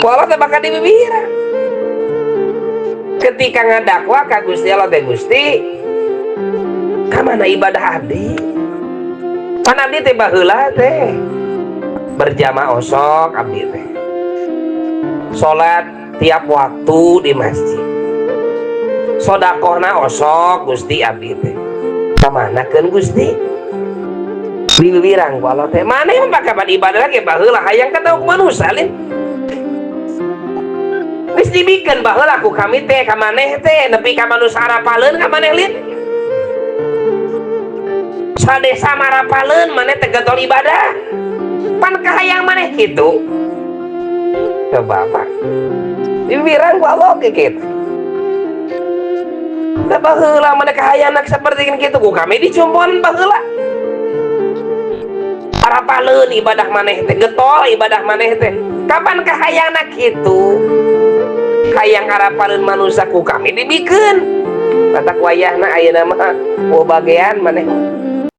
walau teh bakal dibibira ketika ngadakwa ka Gusti Allah teh Gusti kamana ibadah abdi pan abdi teh baheula teh berjamaah osok abdi teh salat tiap waktu di masjid sodakohna osok Gusti abdi teh kamanakeun Gusti bibirang ku Allah teh maneh mah bakal ibadah lagi baheula hayang katauk manusia lin geus dibikeun baheula ku kami teh ka maneh teh nepi ka manusia arapaleun ka maneh lin sadesa marapaleun maneh teh getol ibadah pan kahayang maneh kitu coba Pak bibirang ku Allah ge kitu da baheula maneh kahayang seperti kitu ku kami dicumpon baheula arapaleun ibadah maneh teh getol ibadah maneh teh kapan kahayangna kitu hayang arapaleun manusia ku kami dibikeun batak wayahna ayeuna mah bagian maneh